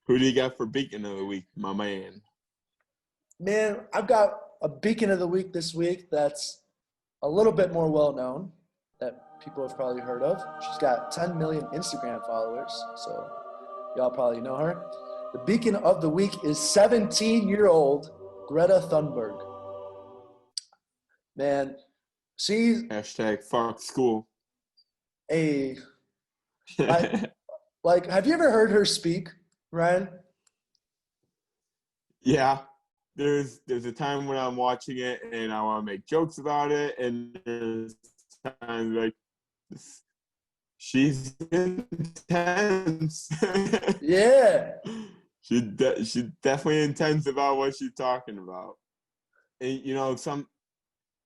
Who do you got for Beacon of the Week, my man? Man, I've got a beacon of the week this week that's a little bit more well-known that people have probably heard of. She's got 10 million Instagram followers, so y'all probably know her. The beacon of the week is 17-year-old Greta Thunberg. Man, she's Hashtag fuck school. a like. Have you ever heard her speak, Ryan? Yeah. There's a time when I'm watching it and I want to make jokes about it, and there's times like she's intense. Yeah. She's definitely intense about what she's talking about. And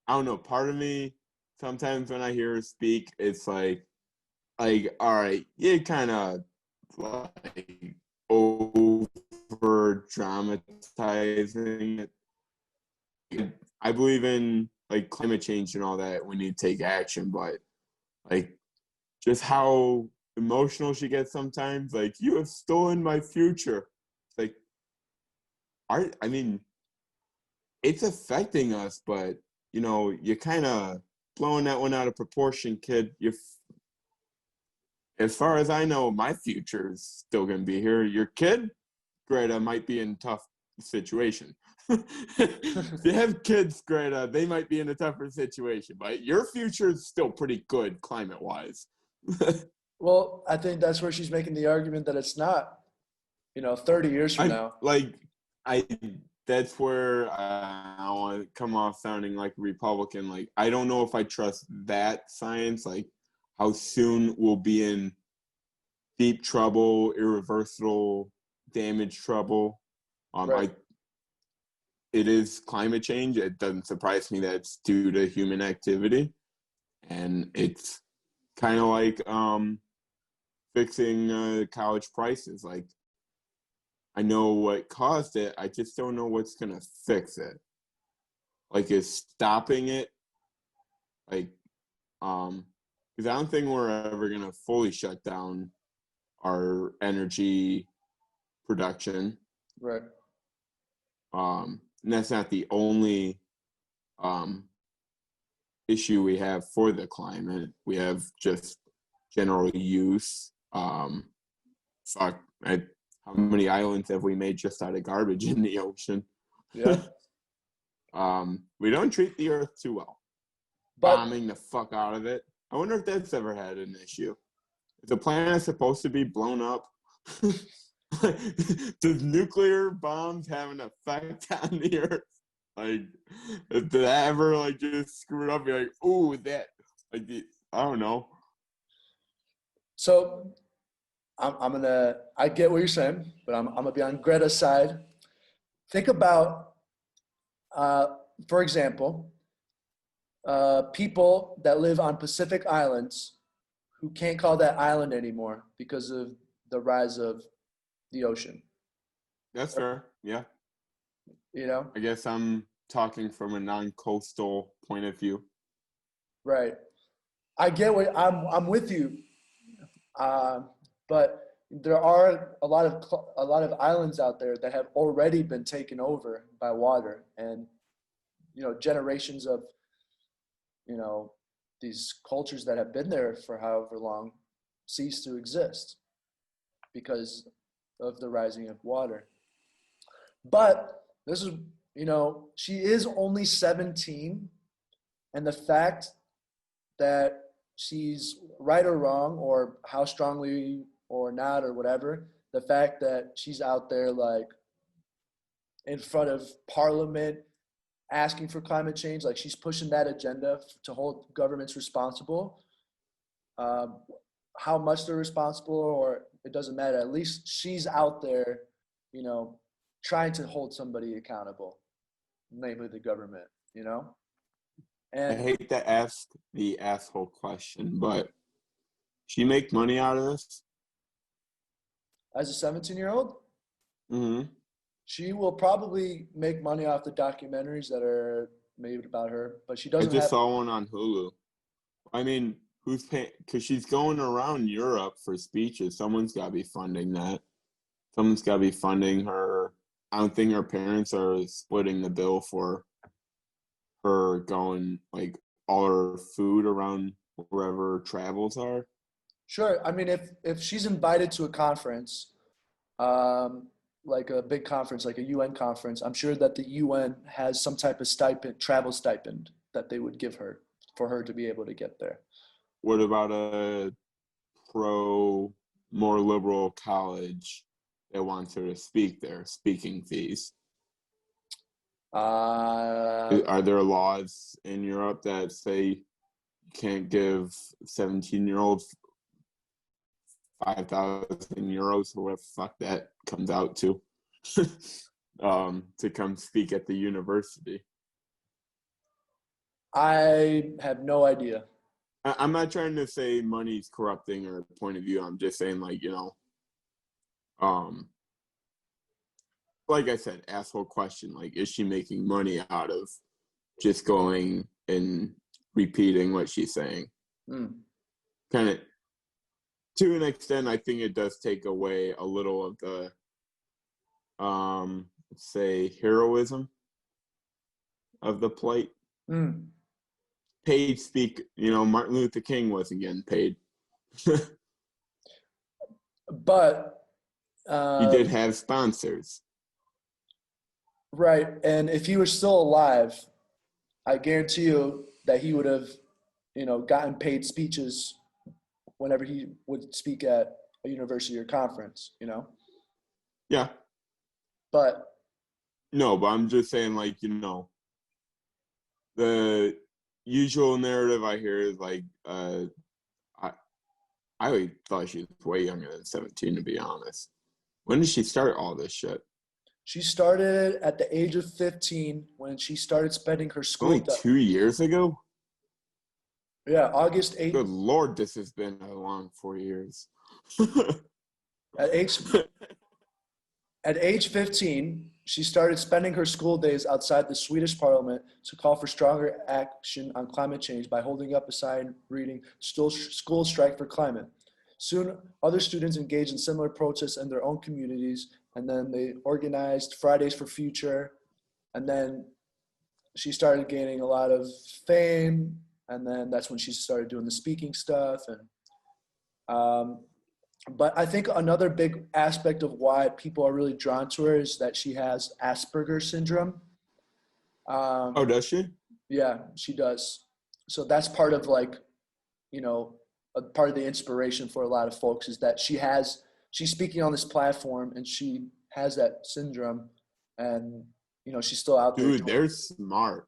I don't know, part of me sometimes when I hear her speak, it's like all right, you're kind of like over dramatizing it. I believe in like climate change and all that. We need to take action, but like just how emotional she gets sometimes. Like, you have stolen my future. Like, I mean, it's affecting us, but you're kind of blowing that one out of proportion, kid. As far as I know, my future is still going to be here. Your kid, Greta, might be in a tough situation. If you have kids, Greta, they might be in a tougher situation, but your future is still pretty good climate-wise. Well, I think that's where she's making the argument that it's not, 30 years from now. That's where I want to come off sounding like a Republican. Like, I don't know if I trust that science, like how soon we'll be in deep trouble, irreversible damage trouble. Right. It is climate change. It doesn't surprise me that it's due to human activity. And it's kind of like fixing college prices. Like, I know what caused it. I just don't know what's going to fix it. Like, is stopping it, like, because I don't think we're ever going to fully shut down our energy production. Right. And that's not the only issue we have for the climate. We have just general use. How many islands have we made just out of garbage in the ocean? Yeah. We don't treat the earth too well. Bombing the fuck out of it. I wonder if that's ever had an issue. Is the planet supposed to be blown up? Does nuclear bombs have an effect on the earth? Like, did that ever like just screw it up? Be like, ooh, that, like, I don't know. So I get what you're saying, but I'm gonna be on Greta's side. Think about, for example, people that live on Pacific Islands who can't call that island anymore because of the rise of the ocean. That's fair. Yeah. I guess I'm talking from a non-coastal point of view. Right. I get what I'm with you. But there are a lot of islands out there that have already been taken over by water, and generations of these cultures that have been there for however long cease to exist because of the rising of water. But this is, she is only 17, and the fact that she's right or wrong, or how strongly or not or whatever, the fact that she's out there like in front of Parliament asking for climate change, like she's pushing that agenda to hold governments responsible. How much they're responsible, or it doesn't matter. At least she's out there, trying to hold somebody accountable, namely the government, And I hate to ask the asshole question, but she make money out of this? As a 17-year-old? Mm-hmm. She will probably make money off the documentaries that are made about her, but she doesn't I just saw one on Hulu. I mean, who's paying? Because she's going around Europe for speeches. Someone's got to be funding that. someone's got to be funding her. I don't think her parents are splitting the bill for her going, like, all her food around wherever her travels are. Sure. I mean, if she's invited to a conference, um, like a big conference, like a UN conference, I'm sure that the UN has some type of stipend, travel stipend that they would give her for her to be able to get there. What about a more liberal college that wants her to speak there, speaking fees? Uh, Are there laws in Europe that say you can't give 17-year-olds 5,000 euros or whatever the fuck that comes out to, to come speak at the university? I have no idea. I'm not trying to say money's corrupting or point of view. I'm just saying, like, um, like I said, asshole question. Like, is she making money out of just going and repeating what she's saying? Mm. Kind of, to an extent, I think it does take away a little of the, say, heroism of the plight. Mm. Paid speak, Martin Luther King wasn't getting paid. But He did have sponsors. right, and if he was still alive, I guarantee you that he would have, gotten paid speeches whenever he would speak at a university or conference. Yeah. But No, but I'm just saying, like, the usual narrative I hear is like, I thought she was way younger than 17, to be honest. When did she start all this shit? she started at the age of 15 when she started spending her school. Only 2 years ago? Yeah, August 8th. Good Lord, this has been a long 4 years. At age At age 15, she started spending her school days outside the Swedish parliament to call for stronger action on climate change by holding up a sign reading School Strike for Climate. Soon, other students engaged in similar protests in their own communities, and then they organized Fridays for Future, and then she started gaining a lot of fame, and then that's when she started doing the speaking stuff. Um, but I think another big aspect of why people are really drawn to her is that she has Asperger's syndrome. Oh, Um, does she? yeah, she does. So that's part of, like, a part of the inspiration for a lot of folks is that she's speaking on this platform and she has that syndrome, and she's still out there Dude, doing they're smart.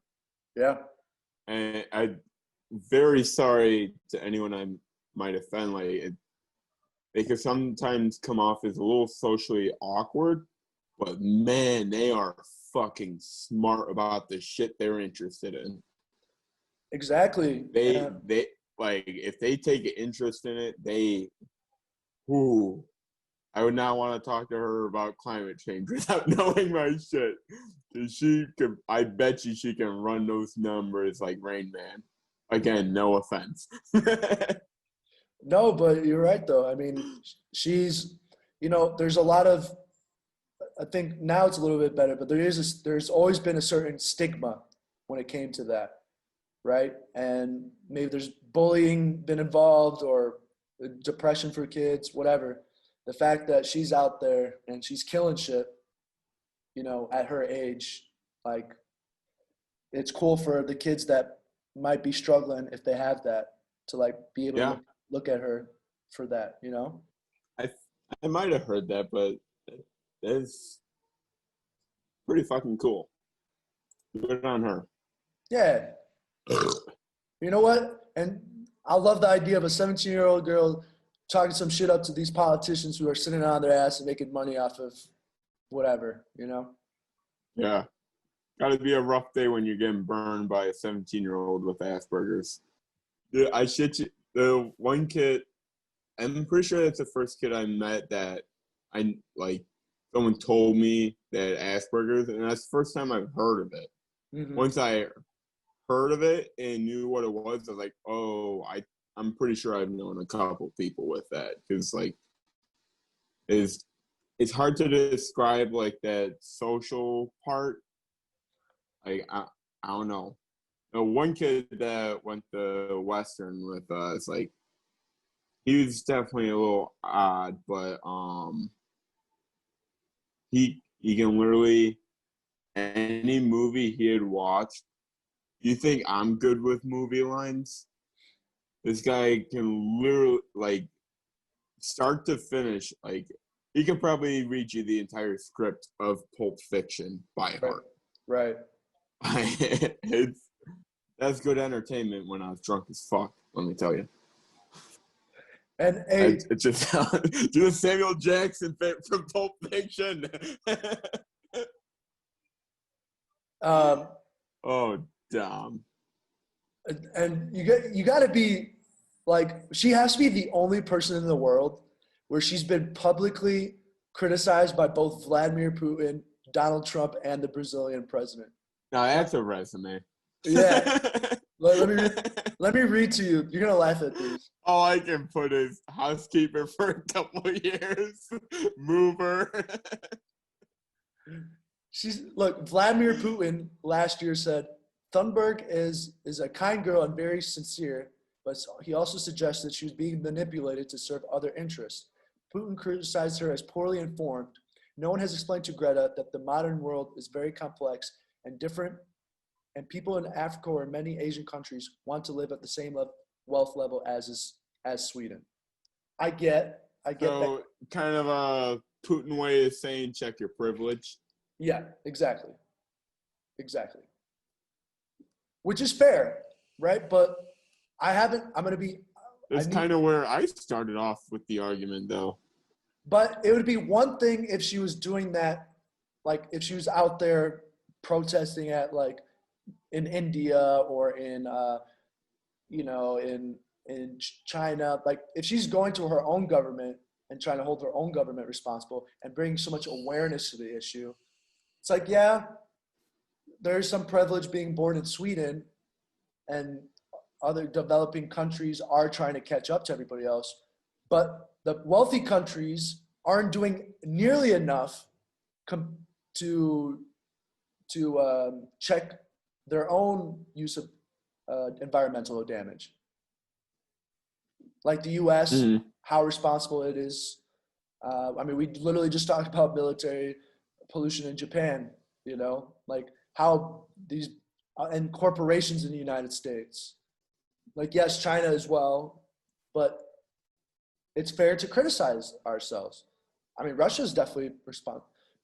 it. Yeah. And I'm very sorry to anyone I might offend. Like, they can sometimes come off as a little socially awkward, but man, they are fucking smart about the shit they're interested in. Exactly. They like, if they take an interest in it, ooh, I would not want to talk to her about climate change without knowing my shit. I bet you she can run those numbers like Rain Man. Again, no offense. No, but you're right though. I mean, she's, there's a lot of, I think now it's a little bit better, but there's always been a certain stigma when it came to that, right? And maybe there's bullying been involved or depression for kids, whatever. The fact that she's out there and she's killing shit, at her age, like, it's cool for the kids that might be struggling if they have that to, like, be able to Yeah, look at her for that. I I might have heard that, but that's pretty fucking cool. Good on her. Yeah. You know what? And I love the idea of a 17-year-old girl talking some shit up to these politicians who are sitting on their ass and making money off of whatever. Yeah. Got to be a rough day when you're getting burned by a 17-year-old with Asperger's. Dude, I shit you. The one kid, I'm pretty sure that's the first kid I met that I like. Someone told me that Asperger's, and that's the first time I've heard of it. Mm-hmm. Once I heard of it and knew what it was, I was like, oh, I'm pretty sure I've known a couple people with that, because like, is it's hard to describe like that social part. Like I don't know. One kid that went to Western with us, like he was definitely a little odd, but he can literally any movie he had watched. You think I'm good with movie lines? This guy can literally like start to finish, like he could probably read you the entire script of Pulp Fiction by heart. Right. That's good entertainment when I was drunk as fuck, let me tell you. And hey, it's just Samuel Jackson from Pulp Fiction. Oh, damn. And you got to be like, she has to be the only person in the world where she's been publicly criticized by both Vladimir Putin, Donald Trump, and the Brazilian president. Now that's a resume. Yeah. Let me read to you. You're gonna laugh at these. All I can put is housekeeper for a couple of years, mover. Look, Vladimir Putin last year said, Thunberg is a kind girl and very sincere, but he also suggests that she was being manipulated to serve other interests. Putin criticized her as poorly informed. No one has explained to Greta that the modern world is very complex and different, and people in Africa or many Asian countries want to live at the same wealth level as Sweden. I get So that. kind of a Putin way of saying check your privilege. Yeah, exactly. Which is fair, right? But I'm going to be. That's kind of where I started off with the argument, though. But it would be one thing if she was doing that, like if she was out there protesting at like in India or in in China, like if she's going to her own government and trying to hold her own government responsible and bring so much awareness to the issue, it's like, yeah, there's some privilege being born in Sweden, and other developing countries are trying to catch up to everybody else, but the wealthy countries aren't doing nearly enough to check their own use of environmental damage. Like the U.S., how responsible it is. I mean, we literally just talked about military pollution in Japan, like how these and corporations in the United States. Like, yes, China as well, but it's fair to criticize ourselves. I mean, Russia is definitely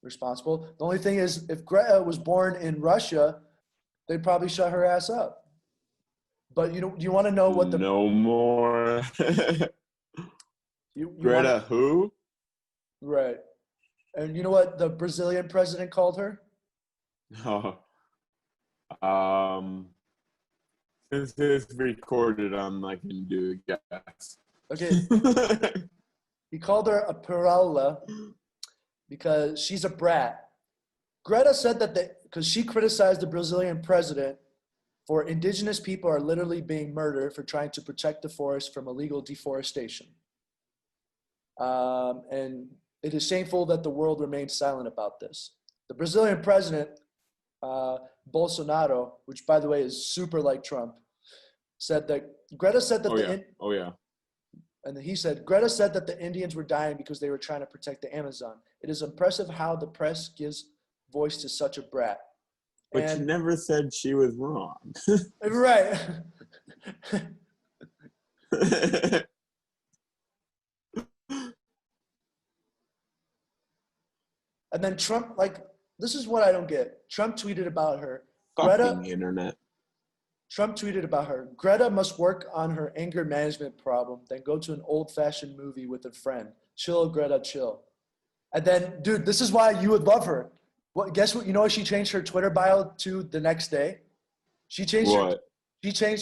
responsible. The only thing is, if Greta was born in Russia, they'd probably shut her ass up. But do you want to know what the no more Greta who? Right. And you know what the Brazilian president called her? Since it's recorded, I'm not gonna do a guess. Okay. He called her a Paraula because she's a brat. Greta said that because she criticized the Brazilian president for indigenous people are literally being murdered for trying to protect the forest from illegal deforestation. And it is shameful that the world remains silent about this. The Brazilian president, Bolsonaro, which by the way is super like Trump, said that Greta said that and he said, Greta said that the Indians were dying because they were trying to protect the Amazon. It is impressive how the press gives voice to such a brat. But she never said she was wrong. Right. And then Trump, like, this is what I don't get. Trump tweeted about her. Fucking internet. Trump tweeted about her. Greta must work on her anger management problem, then go to an old-fashioned movie with a friend. Chill, Greta, chill. And then, dude, this is why you would love her. Guess what? You know what she changed her Twitter bio to the next day? She changed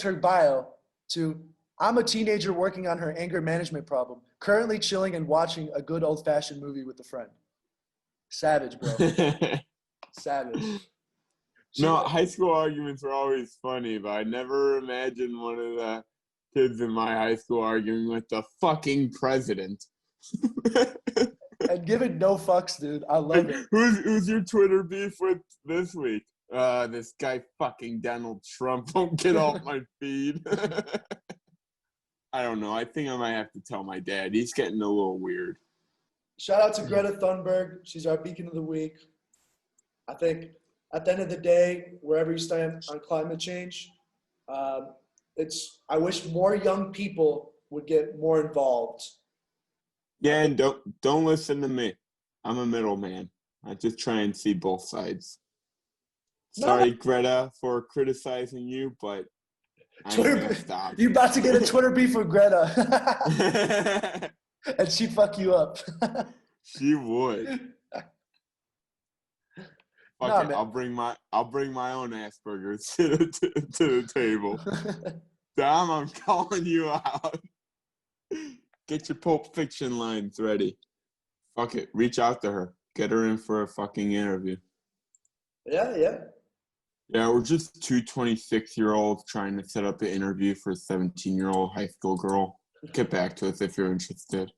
her bio to, I'm a teenager working on her anger management problem, currently chilling and watching a good old-fashioned movie with a friend. Savage, bro. Savage. High school arguments were always funny, but I never imagined one of the kids in my high school arguing with the fucking president. And giving no fucks, dude. I love it. Who's your Twitter beef with this week? This guy fucking Donald Trump won't get off my feed. I don't know. I think I might have to tell my dad. He's getting a little weird. Shout out to Greta Thunberg. She's our beacon of the week. I think at the end of the day, wherever you stand on climate change, I wish more young people would get more involved. Yeah, and don't listen to me. I'm a middleman. I just try and see both sides. Sorry, Greta, for criticizing you, but I'm gonna stop. You about to get a Twitter beef with Greta. And she'd fuck you up. She would. Fuck it. I'll bring my own Asperger's to the table. Dom, I'm calling you out. Get your Pulp Fiction lines ready. Fuck it. Reach out to her. Get her in for a fucking interview. Yeah. Yeah, we're just two 26-year-olds trying to set up an interview for a 17-year-old high school girl. Get back to us if you're interested.